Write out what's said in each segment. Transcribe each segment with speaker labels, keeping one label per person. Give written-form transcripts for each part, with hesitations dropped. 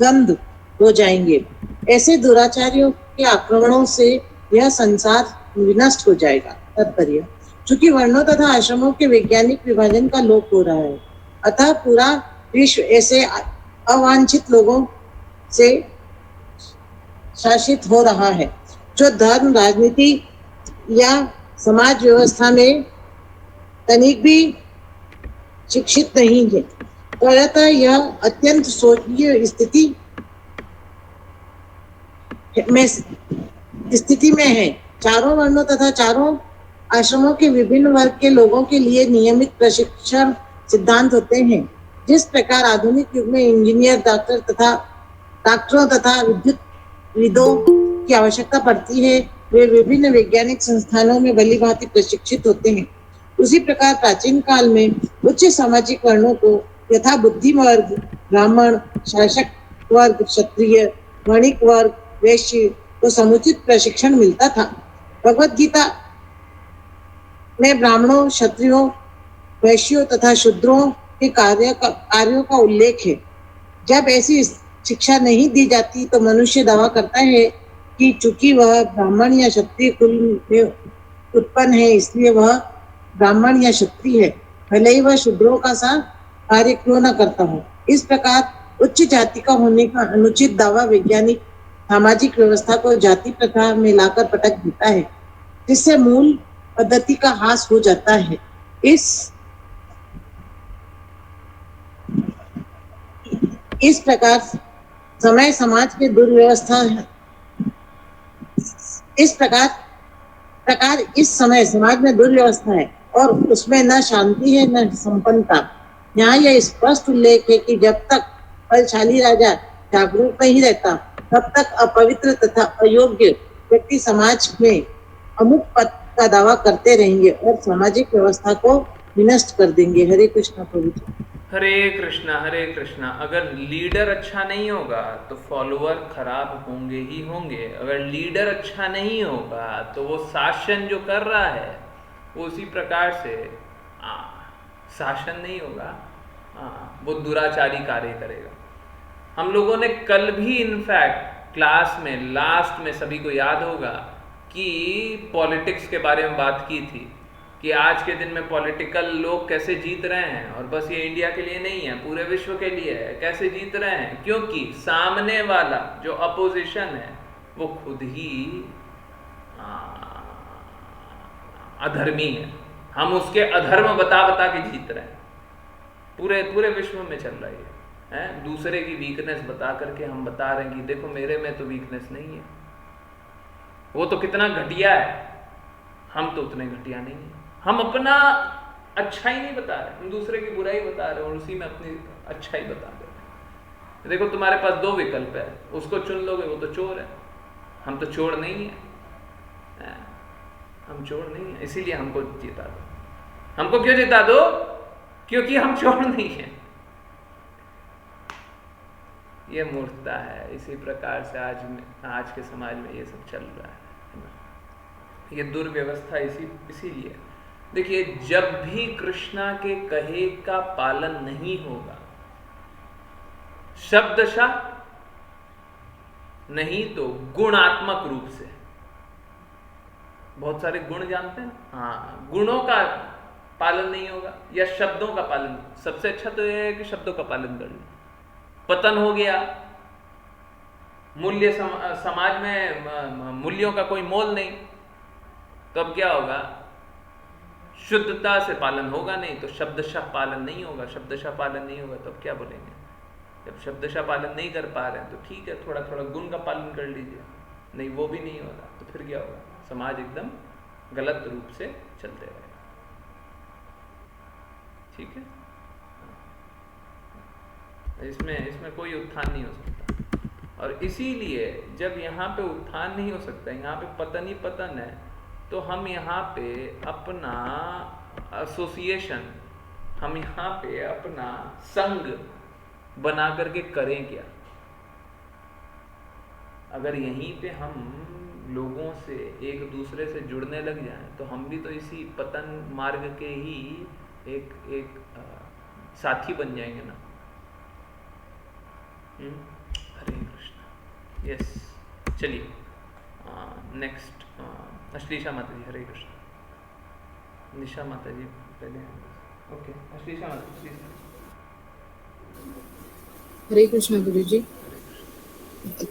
Speaker 1: गंध हो जाएंगे। ऐसे दुराचारियों के आक्रमणों से यह संसार विनष्ट हो जाएगा। तात्पर्य, चूंकि वर्णों तथा आश्रमों के वैज्ञानिक विभाजन का लोप हो रहा है, अतः पूरा विश्व ऐसे अवांछित लोगों से शासित हो रहा है जो धर्म, राजनीति या समाज व्यवस्था में तनिक भी शिक्षित नहीं है। फलतः यह अत्यंत शोचनीय स्थिति में है। चारों वर्णों तथा चारों आश्रमों के विभिन्न वर्ग के लोगों के लिए नियमित प्रशिक्षण सिद्धांत होते हैं। जिस प्रकार आधुनिक युग में इंजीनियर, डॉक्टरों तथा विद्युतविदों की आवश्यकता पड़ती है, वे विभिन्न वैज्ञानिक संस्थानों में भलीभांति प्रशिक्षित होते हैं। उसी प्रकार प्राचीन काल में उच्च सामाजिक वर्णों को यथा बुद्धि वर्ग, ब्राह्मण, शासक वर्ग, क्षत्रिय, वणिक वर्ग, वैश्य को समुचित प्रशिक्षण मिलता था। भगवत गीता में ब्राह्मणों, क्षत्रियों, वैश्यों तथा शूद्रों के कार्यों का उल्लेख है। जब ऐसी शिक्षा नहीं दी जाती तो मनुष्य दावा करता है कि चूंकि वह ब्राह्मण या क्षत्रिय कुल में उत्पन्न है, इसलिए वह ब्राह्मण या क्षत्रिय है, भले ही वह शूद्रों का सा कार्य क्यों न करता हो। इस प्रकार उच्च जाति का होने का अनुचित दावा वैज्ञानिक सामाजिक व्यवस्था को जाति प्रथा में लाकर पटक देता है, जिससे मूल पद्धति का ह्रास हो जाता है। इस प्रकार समय समाज के दुर्व्यवस्था इस समय समाज में दुर्व्यवस्था है और उसमें न शांति है न संपन्नता। यहाँ यह स्पष्ट उल्लेख है कि जब तक बलशाली राजा जागरूक नहीं रहता, तब तक अपवित्र तथा अयोग्य व्यक्ति समाज में अमुक पद का दावा करते रहेंगे और सामाजिक व्यवस्था को विनष्ट कर देंगे। हरे कृष्णा प्रभु जी।
Speaker 2: हरे कृष्णा, हरे कृष्णा। अगर लीडर अच्छा नहीं होगा तो फॉलोअर खराब होंगे ही होंगे। अगर लीडर अच्छा नहीं होगा तो वो शासन जो कर रहा है वो उसी प्रकार से शासन नहीं होगा, वो दुराचारी कार्य करेगा। हम लोगों ने कल भी इनफैक्ट क्लास में लास्ट में सभी को याद होगा कि पॉलिटिक्स के बारे में बात की थी कि आज के दिन में पॉलिटिकल लोग कैसे जीत रहे हैं, और बस ये इंडिया के लिए नहीं है, पूरे विश्व के लिए है। कैसे जीत रहे हैं? क्योंकि सामने वाला जो अपोजिशन है वो खुद ही अधर्मी है। हम उसके अधर्म बता बता के जीत रहे हैं। पूरे पूरे विश्व में चल रही है। दूसरे की वीकनेस बता करके हम बता रहे हैं कि देखो मेरे में तो वीकनेस नहीं है, वो तो कितना घटिया है, हम तो उतने घटिया नहीं है। हम अपना अच्छा ही नहीं बता रहे, हम दूसरे की बुराई बता रहे हैं और उसी में अपनी अच्छाई बता रहे हैं। देखो तुम्हारे पास दो विकल्प है, उसको चुन लोगे वो तो चोर है, हम तो चोर नहीं है, हम चोर नहीं है, इसीलिए हमको जिता दो। हमको क्यों जिता दो? क्योंकि हम चोर नहीं है। ये मूर्खता है। इसी प्रकार से आज के समाज में ये सब चल रहा है। ये दुर्व्यवस्था इसीलिए देखिए, जब भी कृष्णा के कहे का पालन नहीं होगा, शब्दशः नहीं तो गुणात्मक रूप से, बहुत सारे गुण जानते हैं, हाँ, गुणों का पालन नहीं होगा या शब्दों का पालन। सबसे अच्छा तो यह है कि शब्दों का पालन कर ले। पतन हो गया, मूल्य समाज में मूल्यों का कोई मोल नहीं, तो अब क्या होगा? शुद्धता से पालन होगा नहीं तो शब्दशः पालन नहीं होगा। शब्दशः पालन नहीं होगा तो अब क्या बोलेंगे? जब शब्दशः पालन नहीं कर पा रहे हैं तो ठीक है, थोड़ा थोड़ा गुण का पालन कर लीजिए। नहीं, वो भी नहीं हो रहा तो फिर क्या होगा? समाज एकदम गलत रूप से चलते रहेगा। ठीक है, इसमें कोई उत्थान नहीं हो सकता। और इसीलिए जब यहाँ पे उत्थान नहीं हो सकता, यहाँ पे पतन ही पतन है, तो हम यहाँ पे अपना एसोसिएशन, हम यहाँ पे अपना संघ बना करके करें क्या? अगर यहीं पे हम लोगों से एक दूसरे से जुड़ने लग जाएं तो हम भी तो इसी पतन मार्ग के ही एक साथी बन जाएंगे ना। यस, चलिए नेक्स्ट अश्लीषा माता जी, हरे कृष्ण। निशा माता जी पहले हैं। ओके, अश्लीषा माता जी प्लीज।
Speaker 3: हरे कृष्ण गुरु जी।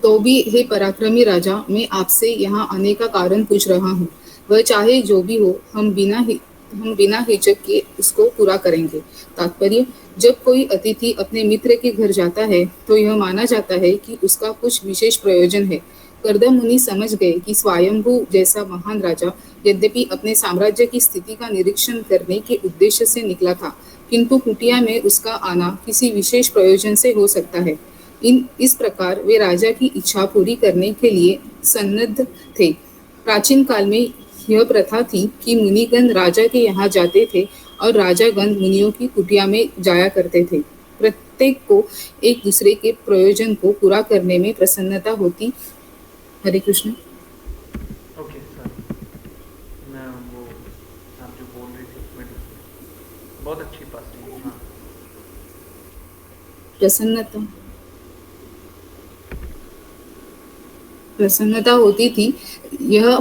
Speaker 3: तो भी हे पराक्रमी राजा, मैं आपसे यहाँ आने का कारण पूछ रहा हूँ। वह चाहे जो भी हो, हम बिना हिचक के उसको पूरा करेंगे। तात्पर्य, जब कोई अतिथि अपने मित्र के घर जाता है तो यह माना जाता है कि उसका कुछ विशेष प्रयोजन है। कर्दम मुनि समझ गए कि स्वयंभू जैसा महान राजा यद्यपि अपने साम्राज्य की स्थिति का निरीक्षण करने के उद्देश्य से निकला था, किंतु कुटिया में उसका आना किसी विशेष प्रयोजन से हो सकता है। इस प्रकार वे राजा की इच्छा पूरी करने के लिए सन्नद्ध थे। प्राचीन काल में यह प्रथा थी कि मुनिगण राजा के यहाँ जाते थे और राजागण मुनियों की कुटिया में जाया करते थे। प्रत्येक को एक दूसरे के प्रयोजन को पूरा करने में प्रसन्नता होती। हरे कृष्ण।
Speaker 2: ओके सॉरी, मैं वो आप जो बोल रही थी मिडिल में, बहुत अच्छी बात है। हाँ,
Speaker 3: प्रसन्नता प्रसन्नता होती थी। यह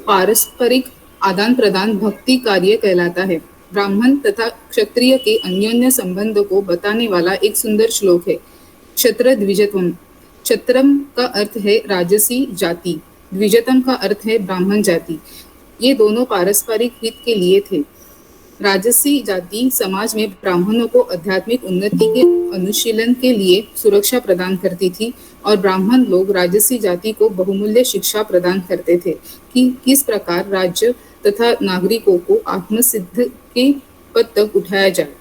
Speaker 3: पारस्परिक आदान प्रदान भक्ति कार्य कहलाता है। ब्राह्मण तथा क्षत्रिय के अन्योन्य संबंध को बताने वाला एक सुंदर श्लोक है। क्षत्र द्विजत्वम। क्षत्रम का अर्थ है राजसी जाति, द्विजतम का अर्थ है ब्राह्मण जाति। ये दोनों पारस्परिक हित के लिए थे। राजसी जाति समाज में ब्राह्मणों को आध्यात्मिक उन्नति के अनुशीलन के लिए सुरक्षा प्रदान करती थी और ब्राह्मण लोग राजसी जाति को बहुमूल्य शिक्षा प्रदान करते थे कि किस प्रकार राज्य तथा नागरिकों को आत्मसिद्ध के पद तक उठाया जाए।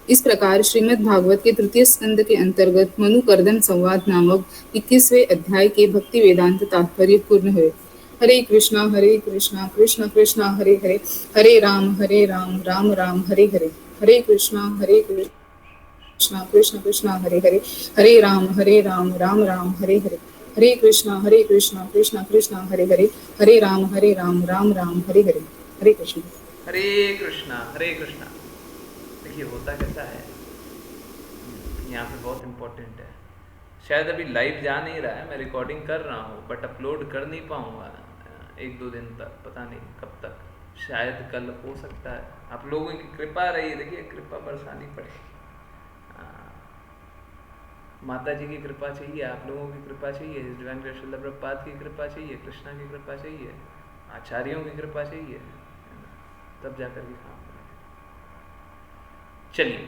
Speaker 3: इस प्रकार श्रीमद् भागवत के तृतीय स्कंद के अंतर्गत मनु कर्दम संवाद नामक 21वें अध्याय के भक्ति वेदांत तात्पर्य पूर्ण हुए। हरे कृष्णा कृष्ण कृष्णा हरे हरे, हरे राम राम राम हरे हरे, हरे कृष्णा कृष्ण कृष्ण हरे हरे, हरे राम राम हरे हरे, हरे कृष्णा कृष्ण कृष्ण हरे हरे, हरे राम राम हरे हरे, हरे कृष्ण।
Speaker 2: हरे कृष्णा हरे कृष्णा। देखिए होता कैसा है, यहाँ पे बहुत इम्पोर्टेंट है। शायद अभी लाइव जा नहीं रहा है, मैं रिकॉर्डिंग कर रहा हूँ बट अपलोड कर नहीं पाऊँगा 1-2 दिन तक, पता नहीं कब तक, शायद कल हो सकता है। आप लोगों की कृपा रही, देखिए कृपा बरसानी पड़े। माता जी की कृपा चाहिए, आप लोगों की कृपा चाहिए, डिवाइन श्रील प्रभुपाद की कृपा चाहिए, कृष्णा की कृपा चाहिए, आचार्यों की कृपा चाहिए, तब जाकर के काम करेंगे। चलिए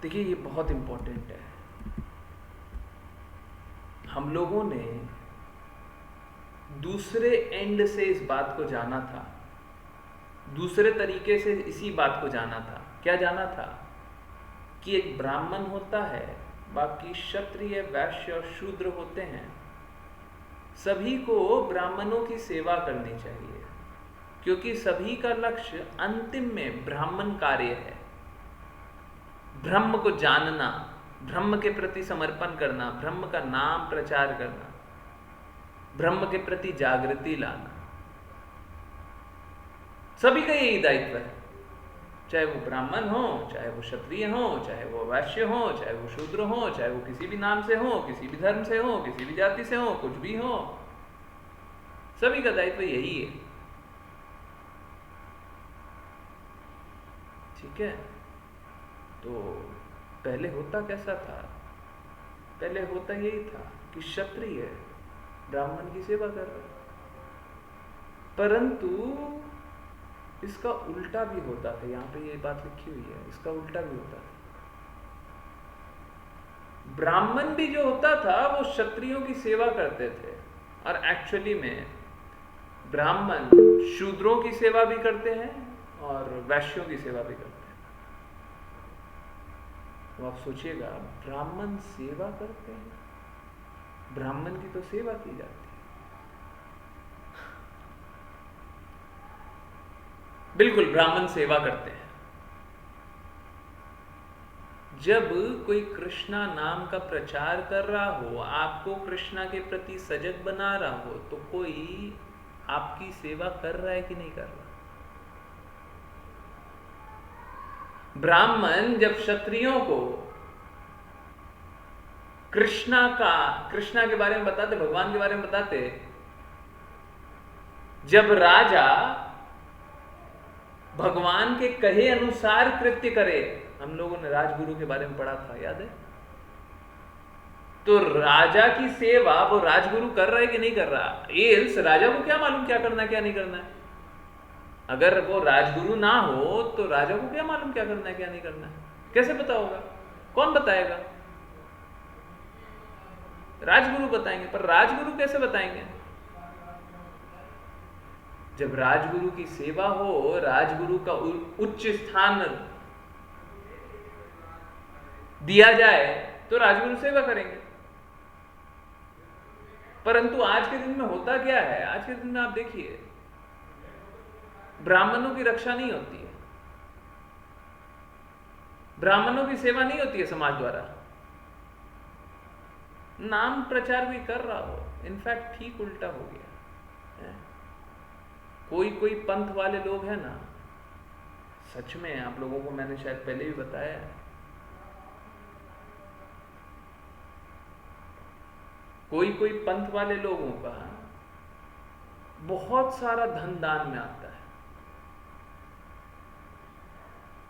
Speaker 2: देखिए, ये बहुत इम्पोर्टेंट है। हम लोगों ने दूसरे एंड से इस बात को जाना था, दूसरे तरीके से इसी बात को जाना था। क्या जाना था? कि एक ब्राह्मण होता है, बाकी क्षत्रिय वैश्य और शूद्र होते हैं। सभी को ब्राह्मणों की सेवा करनी चाहिए, क्योंकि सभी का लक्ष्य अंतिम में ब्राह्मण कार्य है। ब्रह्म को जानना, ब्रह्म के प्रति समर्पण करना, ब्रह्म का नाम प्रचार करना, ब्रह्म के प्रति जागृति लाना, सभी का यही दायित्व है। चाहे वो ब्राह्मण हो, चाहे वो क्षत्रिय हो, चाहे वो वैश्य हो, चाहे वो शूद्र हो, चाहे वो किसी भी नाम से हो, किसी भी धर्म से हो, किसी भी जाति से हो, कुछ भी हो, सभी का दायित्व यही है। ठीक है? तो पहले होता कैसा था? पहले होता यही था कि क्षत्रिय ब्राह्मण की सेवा कर रहे, परंतु इसका उल्टा भी होता था। यहाँ पे ये बात लिखी हुई है, इसका उल्टा भी होता था। ब्राह्मण भी जो होता था वो क्षत्रियों की सेवा करते थे, और एक्चुअली में ब्राह्मण शूद्रों की सेवा भी करते हैं और वैश्यों की सेवा भी करते हैं। तो आप सोचिएगा, ब्राह्मण सेवा करते हैं, ब्राह्मण की तो सेवा की जाती है। बिल्कुल, ब्राह्मण सेवा करते हैं। जब कोई कृष्णा नाम का प्रचार कर रहा हो, आपको कृष्णा के प्रति सजग बना रहा हो, तो कोई आपकी सेवा कर रहा है कि नहीं कर रहा? ब्राह्मण जब क्षत्रियों को कृष्णा के बारे में बताते, भगवान के बारे में बताते, जब राजा भगवान के कहे अनुसार कृत्य करे, हम लोगों ने राजगुरु के बारे में पढ़ा था, याद है? तो राजा की सेवा वो राजगुरु कर रहा है कि नहीं कर रहा? एल्स राजा को क्या मालूम क्या करना है क्या नहीं करना है? अगर वो राजगुरु ना हो तो राजा को क्या मालूम क्या करना है क्या नहीं करना है? कैसे पता होगा? कौन बताएगा? राजगुरु बताएंगे। पर राजगुरु कैसे बताएंगे? जब राजगुरु की सेवा हो, राजगुरु का उच्च स्थान दिया जाए तो राजगुरु सेवा करेंगे। परंतु आज के दिन में होता क्या है? आज के दिन में आप देखिए, ब्राह्मणों की रक्षा नहीं होती है, ब्राह्मणों की सेवा नहीं होती है समाज द्वारा। नाम प्रचार भी कर रहा हो, इनफैक्ट ठीक उल्टा हो गया है। कोई पंथ वाले लोग हैं ना, सच में आप लोगों को मैंने शायद पहले भी बताया है, कोई पंथ वाले लोगों का बहुत सारा धन दान में आता है।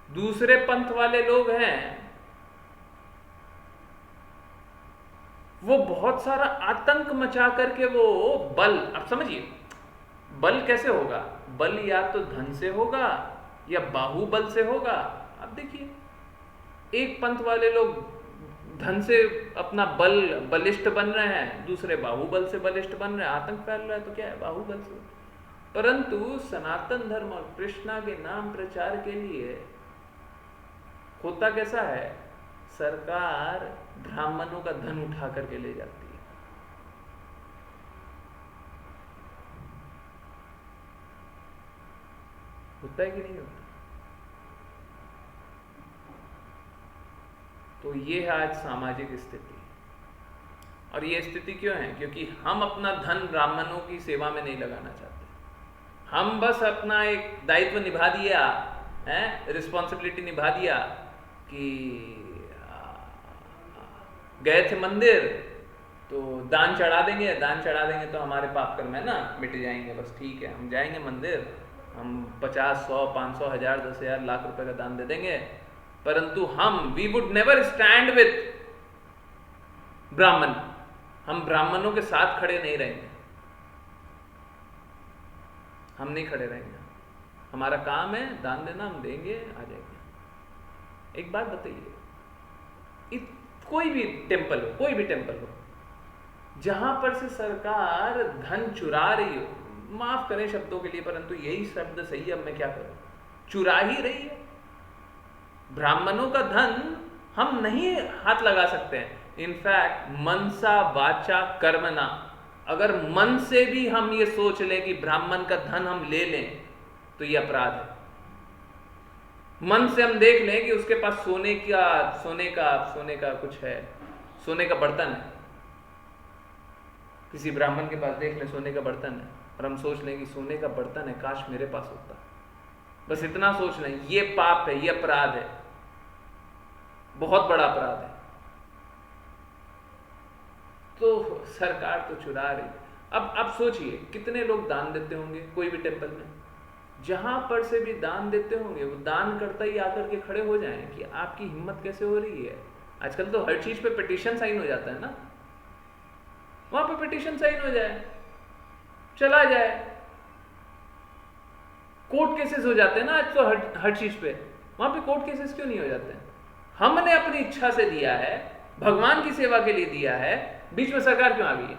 Speaker 2: दूसरे पंथ वाले लोग हैं, वो बहुत सारा आतंक मचा करके वो बल, आप समझिए बल कैसे होगा? बल या तो धन से होगा या बाहुबल से होगा। आप देखिए, एक पंथ वाले लोग धन से अपना बलिष्ठ बन रहे हैं, दूसरे बाहुबल से बलिष्ठ बन रहे हैं, आतंक फैल रहा है, तो क्या है? बाहुबल से। परंतु सनातन धर्म और कृष्णा के नाम प्रचार के लिए होता कैसा है? सरकार ब्राह्मणों का धन उठा करके ले जाती है। होता है कि नहीं होता? तो ये है आज सामाजिक स्थिति। और ये स्थिति क्यों है? क्योंकि हम अपना धन ब्राह्मणों की सेवा में नहीं लगाना चाहते। हम बस अपना एक दायित्व निभा दिया है, रिस्पॉन्सिबिलिटी निभा दिया कि गए थे मंदिर तो दान चढ़ा देंगे तो हमारे पाप कर्म है ना मिट जाएंगे, बस ठीक है, हम जाएंगे मंदिर, हम 50, 100, 500, 1000, 10,000, लाख रुपए का दान दे देंगे। परंतु we would never stand with Brahmin, हम ब्राह्मणों के साथ खड़े नहीं रहेंगे, हम नहीं खड़े रहेंगे। हमारा काम है दान देना, हम देंगे, आ जाएंगे। एक बात बताइए, कोई भी टेम्पल हो जहां पर से सरकार धन चुरा रही हो, माफ करें शब्दों के लिए, परंतु यही शब्द सही है, अब मैं क्या करूं, चुरा ही रही है। ब्राह्मणों का धन हम नहीं हाथ लगा सकते हैं। इनफैक्ट मनसा वाचा कर्मणा, अगर मन से भी हम ये सोच लें कि ब्राह्मण का धन हम ले लें तो ये अपराध है। मन से हम देख लें कि उसके पास सोने का कुछ है, सोने का बर्तन है, किसी ब्राह्मण के पास देख लें सोने का बर्तन है, और हम सोच लें कि सोने का बर्तन है, काश मेरे पास होता। बस इतना सोच लें, ये पाप है, ये अपराध है, बहुत बड़ा अपराध है। तो सरकार तो चुरा रही। अब सोचिए कितने लोग दान देते होंगे कोई भी टेम्पल में, जहां पर से भी दान देते होंगे वो दान करता ही आकर के खड़े हो जाएं कि आपकी हिम्मत कैसे हो रही है। आजकल तो हर चीज पे पिटीशन साइन हो जाता है ना, वहां पे पिटीशन साइन हो जाए, चला जाए, कोर्ट केसेस हो जाते हैं ना आज तो हर चीज पे। वहां पे कोर्ट केसेस क्यों नहीं हो जाते? हमने अपनी इच्छा से दिया है, भगवान की सेवा के लिए दिया है, बीच में सरकार क्यों आ गई है?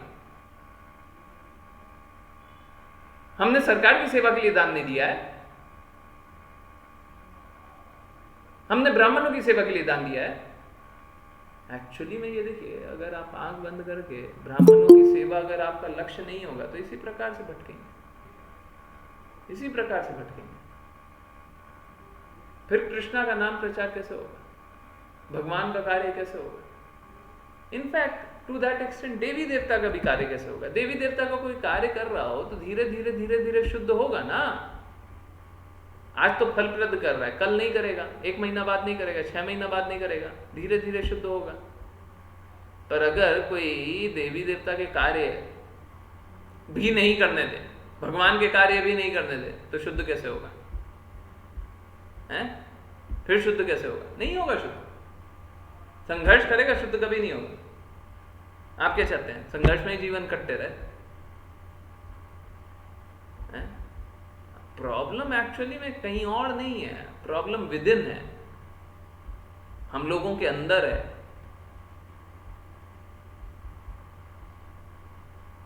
Speaker 2: हमने सरकार की सेवा के लिए दान नहीं दिया है, हमने ब्राह्मणों की सेवा के लिए दान दिया है। एक्चुअली में ये देखिए, अगर आप आंख बंद करके ब्राह्मणों की सेवा अगर आपका लक्ष्य नहीं होगा तो इसी प्रकार से भटकेंगे, इसी प्रकार से भटकेंगे। फिर कृष्णा का नाम प्रचार कैसे होगा? भगवान का कार्य कैसे होगा? इनफैक्ट टू दैट एक्सटेंट देवी देवता का भी कार्य कैसे होगा? देवी देवता का कोई कार्य कर रहा हो तो धीरे धीरे शुद्ध होगा ना। आज तो फलप्रद कर रहा है, कल नहीं करेगा, 1 महीना बाद नहीं करेगा, 6 महीना बाद नहीं करेगा, धीरे धीरे शुद्ध होगा। पर अगर कोई देवी देवता के कार्य भी नहीं करने दे, भगवान के कार्य भी नहीं करने दे, तो शुद्ध कैसे होगा? हैं? फिर शुद्ध कैसे होगा? नहीं होगा शुद्ध। संघर्ष करेगा, शुद्ध कभी नहीं होगा। आप क्या चाहते हैं? संघर्ष में ही जीवन कटते रहे? प्रॉब्लम एक्चुअली में कहीं और नहीं है, प्रॉब्लम विद इन है, हम लोगों के अंदर है।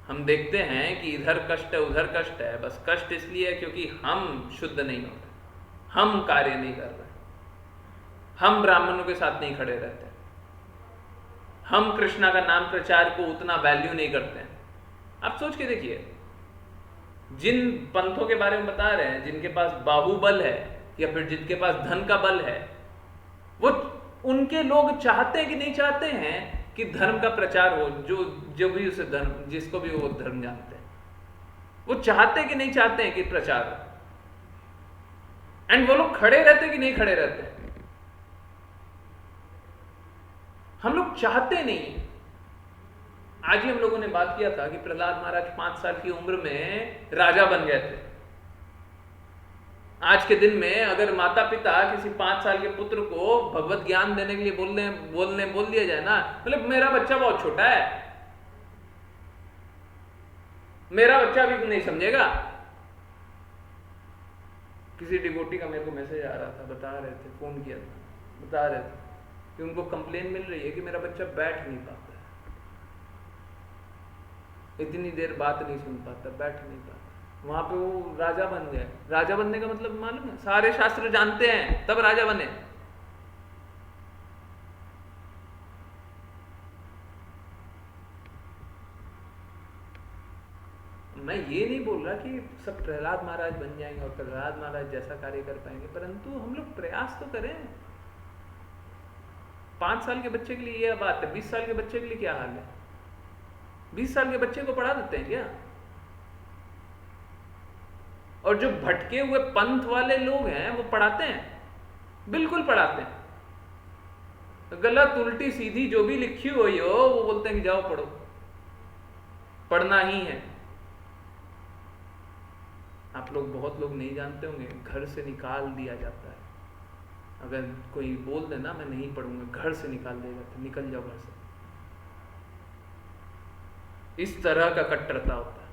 Speaker 2: हम देखते हैं कि इधर कष्ट है, उधर कष्ट है, बस कष्ट इसलिए है क्योंकि हम शुद्ध नहीं हो रहे, हम कार्य नहीं कर रहे, हम ब्राह्मणों के साथ नहीं खड़े रहते, हम कृष्णा का नाम प्रचार को उतना वैल्यू नहीं करते हैं। आप सोच के देखिए, जिन पंथों के बारे में बता रहे हैं, जिनके पास बाहुबल है या फिर जिनके पास धन का बल है, वो उनके लोग चाहते हैं कि नहीं चाहते हैं कि धर्म का प्रचार हो, जो भी उसे धर्म, जिसको भी वो धर्म जानते हैं, वो चाहते हैं कि नहीं चाहते हैं कि प्रचार हो? एंड वो लोग खड़े रहते हैं कि नहीं खड़े रहते हैं? हम लोग चाहते नहीं हैं। आज ही हम लोगों ने बात किया था कि प्रहलाद महाराज 5 साल की उम्र में राजा बन गए थे। आज के दिन में अगर माता पिता किसी 5 साल के पुत्र को भगवत ज्ञान देने के लिए बोल दिया जाए ना, मतलब मेरा बच्चा बहुत छोटा है, मेरा बच्चा भी नहीं समझेगा। किसी डिवोटी का मेरे को मैसेज आ रहा था, बता रहे थे, फोन किया था, बता रहे थे कि उनको कंप्लेन मिल रही है कि मेरा बच्चा बैठ नहीं पाता है, इतनी देर बात नहीं सुन पाता, बैठ नहीं पाता। वहां पे वो राजा बन गए। राजा बनने का मतलब मालूम है? सारे शास्त्र जानते हैं तब राजा बने। मैं ये नहीं बोल रहा कि सब प्रहलाद महाराज बन जाएंगे और प्रहलाद महाराज जैसा कार्य कर पाएंगे, परंतु हम लोग प्रयास तो करें। 5 साल के बच्चे के लिए यह बात है, 20 साल के बच्चे के लिए क्या हाल है? 20 साल के बच्चे को पढ़ा देते हैं क्या? और जो भटके हुए पंथ वाले लोग हैं वो पढ़ाते हैं, बिल्कुल पढ़ाते हैं। गलत उल्टी सीधी जो भी लिखी हुई हो वो बोलते हैं कि जाओ पढ़ो, पढ़ना ही है। आप लोग, बहुत लोग नहीं जानते होंगे, घर से निकाल दिया जाता है। अगर कोई बोल देना मैं नहीं पढ़ूंगा, घर से निकाल दिया जाता है, निकल जाओ घर से। इस तरह का कट्टरता होता है।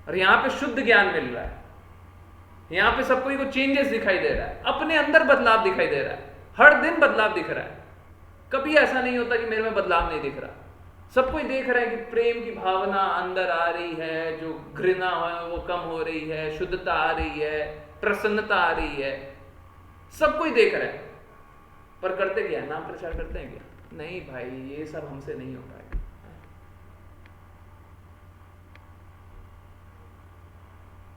Speaker 2: और यहां पे शुद्ध ज्ञान मिल रहा है, यहां पे सबको को चेंजेस दिखाई दे रहा है, अपने अंदर बदलाव दिखाई दे रहा है, हर दिन बदलाव दिख रहा है। कभी ऐसा नहीं होता कि मेरे में बदलाव नहीं दिख रहा। सब कोई देख रहा है कि प्रेम की भावना अंदर आ रही है, जो घृणा है वो कम हो रही है, शुद्धता आ रही है, प्रसन्नता आ रही है, सब कोई देख रहा है। पर करते क्या? नाम प्रचार करते हैं क्या? नहीं भाई, ये सब हमसे नहीं हो पाएगा।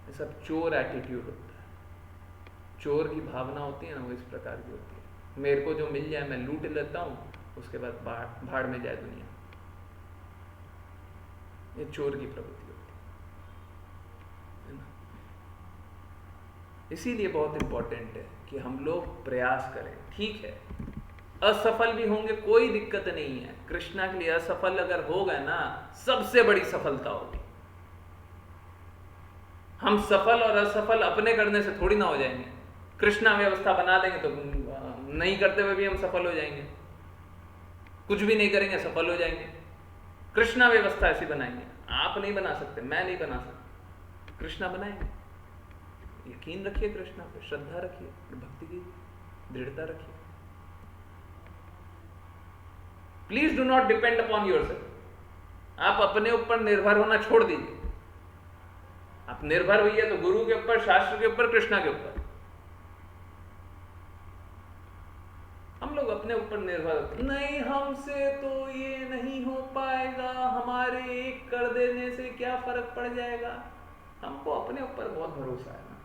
Speaker 2: ये सब चोर एटीट्यूड होता है, चोर की भावना होती है ना, वो इस प्रकार की होती है। मेरे को जो मिल जाए मैं लूट लेता हूं, उसके बाद भाड़ में जाए दुनिया। ये चोर की प्रवृत्ति होती है ना। इसीलिए बहुत इंपॉर्टेंट है कि हम लोग प्रयास करें। ठीक है, असफल भी होंगे, कोई दिक्कत नहीं है। कृष्णा के लिए असफल अगर हो गए ना, सबसे बड़ी सफलता होगी। हम सफल और असफल अपने करने से थोड़ी ना हो जाएंगे। कृष्णा व्यवस्था बना देंगे तो नहीं करते हुए भी हम सफल हो जाएंगे, कुछ भी नहीं करेंगे सफल हो जाएंगे। कृष्णा व्यवस्था ऐसी बनाएंगे। आप नहीं बना सकते, मैं नहीं बना सकता, कृष्णा बनाएंगे। यकीन रखिए कृष्णा पे, श्रद्धा रखिए, भक्ति की दृढ़ता रखिए। Please do not depend upon yourself. आप अपने ऊपर निर्भर होना छोड़ दीजिए। आप निर्भर हुई तो गुरु के ऊपर, शास्त्र के ऊपर, कृष्णा के ऊपर। हम लोग अपने ऊपर निर्भर, नहीं हमसे तो ये नहीं हो पाएगा, हमारे एक कर देने से क्या फर्क पड़ जाएगा। हमको अपने ऊपर बहुत भरोसा है ना,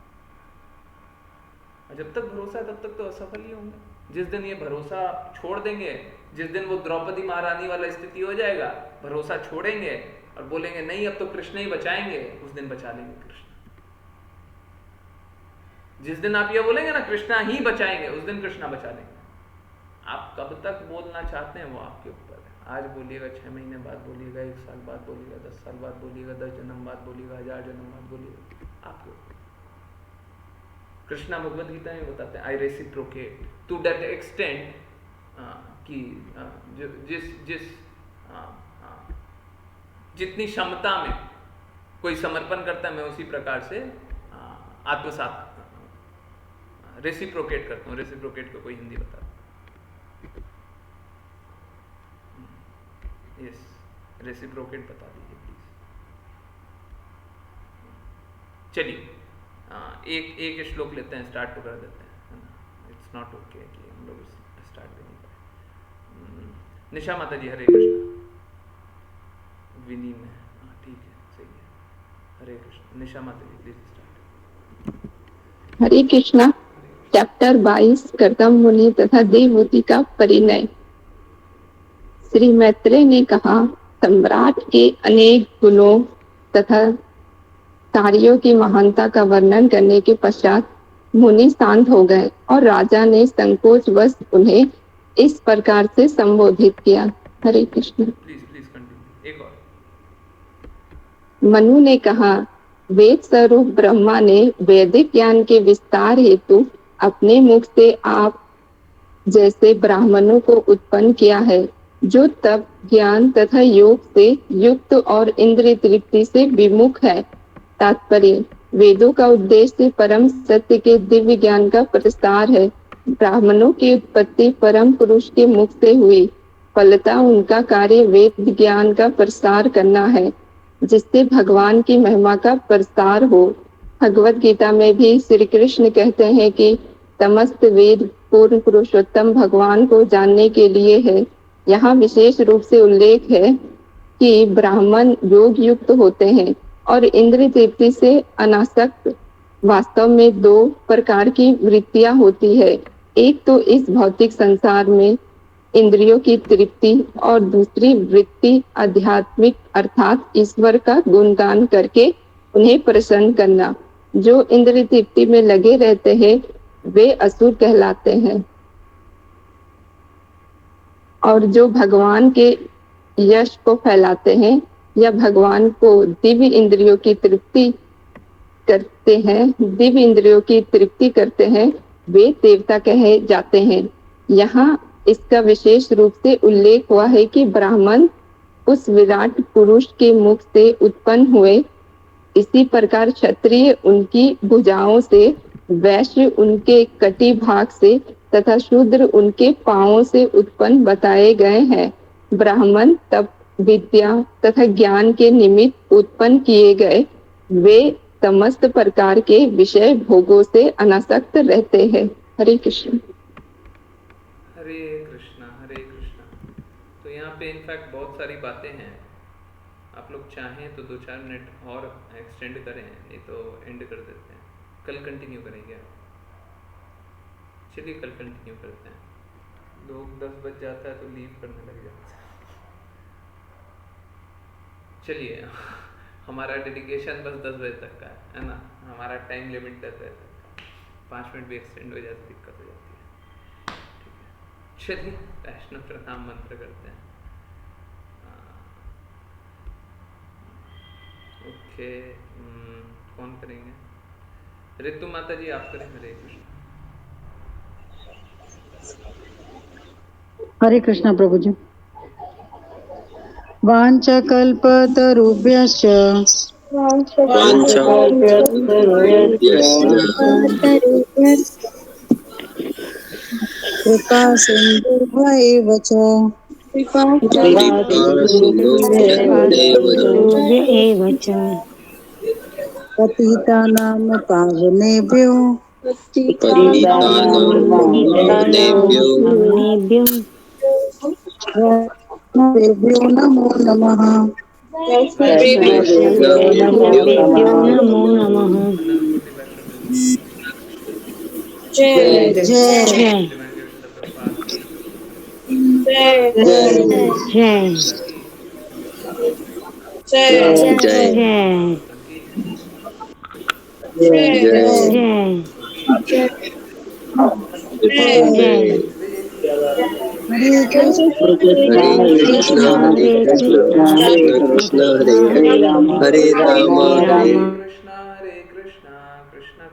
Speaker 2: जब तक भरोसा है तब तक तो असफल ही होंगे। जिस दिन ये भरोसा छोड़ देंगे, जिस दिन वो द्रौपदी महारानी वाला स्थिति हो जाएगा, भरोसा छोड़ेंगे और बोलेंगे नहीं अब तो कृष्ण ही बचाएंगे, उस दिन बचा लेंगे कृष्ण। जिस दिन आप ये बोलेंगे ना कृष्णा ही बचाएंगे, उस दिन कृष्णा बचा लेंगे। आप कब तक बोलना चाहते हैं वो आपके ऊपर है। आज बोलिएगा, 6 महीने बाद बोलिएगा, 1 साल बाद बोलिएगा, 10 साल बाद बोलिएगा, 10 जन्म बाद बोलिएगा, 1000 जन्म बाद बोलिएगा, आपको कृष्णा भगवद गीता में बताते हैं, आई रेसिप्रोकेट टू दैट एक्सटेंट कि जिस जिस जितनी क्षमता में कोई समर्पण करता है, मैं उसी प्रकार से आत्मसात रेसिप्रोकेट करता हूँ। रेसिप्रोकेट को कोई हिंदी बता, यस, रेसिप्रोकेट बता दीजिए प्लीज। चलिए एक श्लोक लेते हैं, स्टार्ट तो कर देते हैं, है ना। इट्स नॉट ओके कि हम लोग स्टार्ट भी नहीं पाए। निशा माता जी, हरे कृष्णा। विनी में ठीक है, सही है। हरे कृष्ण। निशा माता ji please start.
Speaker 4: Hare Krishna. Chapter 22 Kardam Muni तथा देवहूति का परिणय। श्री मैत्रेय ने कहा, सम्राट के अनेक गुणों तथा कार्यों की महानता का वर्णन करने के पश्चात मुनि शांत हो गए और राजा ने संकोचवश उन्हें इस प्रकार से संबोधित किया। हरे कृष्ण।
Speaker 2: Please continue. एक और।
Speaker 4: मनु ने कहा, वेद स्वरूप ब्रह्मा ने वैदिक ज्ञान के विस्तार हेतु अपने मुख से आप जैसे ब्राह्मणों को उत्पन्न किया है, जो तप, ज्ञान तथा योग से युक्त और इंद्रिय तृप्ति से विमुख है। तात्पर्य, वेदों का उद्देश्य परम सत्य के दिव्य ज्ञान का प्रसार है। ब्राह्मणों की उत्पत्ति परम पुरुष के मुख से हुई, फलतः उनका कार्य वेद ज्ञान का प्रसार करना है, जिससे भगवान की महिमा का प्रसार हो। भगवत गीता में भी श्री कृष्ण कहते हैं कि समस्त वेद पूर्ण पुरुषोत्तम भगवान को जानने के लिए है। यहाँ विशेष रूप से उल्लेख है कि ब्राह्मण योग युक्त होते हैं और इंद्रिय तृप्ति से अनासक्त। वास्तव में 2 प्रकार की वृत्तियां होती है, एक तो इस भौतिक संसार में इंद्रियों की तृप्ति और दूसरी वृत्ति आध्यात्मिक अर्थात ईश्वर का गुणगान करके उन्हें प्रसन्न करना। जो इंद्रिय तृप्ति में लगे रहते हैं वे असुर कहलाते हैं, और जो भगवान के यश को फैलाते हैं या भगवान को दिव्य इंद्रियों की तृप्ति करते हैं वे देवता कहे जाते हैं। यहाँ इसका विशेष रूप से उल्लेख हुआ है कि ब्राह्मण उस विराट पुरुष के मुख से उत्पन्न हुए। इसी प्रकार क्षत्रिय उनकी भुजाओं से, वैश्य उनके कटी भाग से तथा शूद्र उनके पांवों से उत्पन्न बताए गए हैं। ब्राह्मण तप, विद्या तथा ज्ञान के निमित्त उत्पन्न किए गए। वे समस्त प्रकार के विषय भोगों से अनासक्त रहते हैं। हरे कृष्ण।
Speaker 2: हरे कृष्णा, हरे कृष्णा। तो यहाँ पे इनफैक्ट बहुत सारी बातें हैं, आप लोग चाहें तो 2-4 मिनट और एक्सटेंड करें, नहीं तो एंड कर देते हैं। कल कंटिन्यू करेंगे आप। चलिए कल कंटिन्यू करते हैं। लोग 10 बज जाता है तो लीव करने लग जाते हैं। चलिए, हमारा डेडिकेशन बस 10 बजे तक का है ना। हमारा टाइम लिमिट 10 बजे तक का। 5 मिनट भी एक्सटेंड हो जाती, दिक्कत हो जाती है। ठीक है, चलिए वैष्णव प्रणाम मंत्र करते हैं। ओके, कौन करेंगे? ऋतु माता जी आप करें। हरे कृष्ण।
Speaker 5: हरे कृष्णा प्रभु जी। वाञ्छकल्पतरुभ्यश्च कृपा सिन्धुभ्यैव च पतितानां पावनेभ्यो वैष्णवेभ्यो नमो नमः।
Speaker 6: नमो नमः।
Speaker 5: जय जय
Speaker 6: जय जय जय जय।
Speaker 5: हरे कृष्ण
Speaker 7: हरे कृष्णा हरे कृष्णा कृष्ण कृष्ण हरे हरे हरे राम हरे
Speaker 2: कृष्ण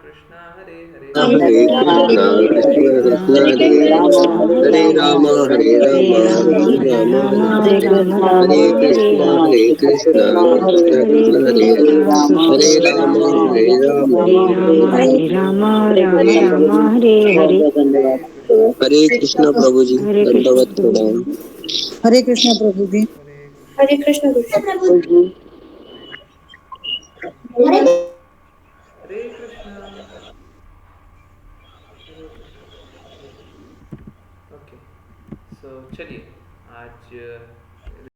Speaker 2: कृष्ण हरे हरे
Speaker 7: हरे कृष्णा कृष्ण कृष्ण हरे हरे हरे राम हरे राम राम राम हरे हरे हरे कृष्णा कृष्ण कृष्ण हरे हरे हरे राम हरे राम
Speaker 6: हरे राम राम राम हरे हरे
Speaker 7: हरे कृष्णा प्रभु जी
Speaker 6: हरे कृष्ण
Speaker 7: दंडवत
Speaker 6: प्रभु
Speaker 7: प्रणाम।
Speaker 6: जी
Speaker 5: हरे कृष्ण प्रभु जी
Speaker 8: हरे कृष्ण प्रभु जी।
Speaker 2: हरे कृष्णा हरे कृष्णा। ओके, सो चलिए आज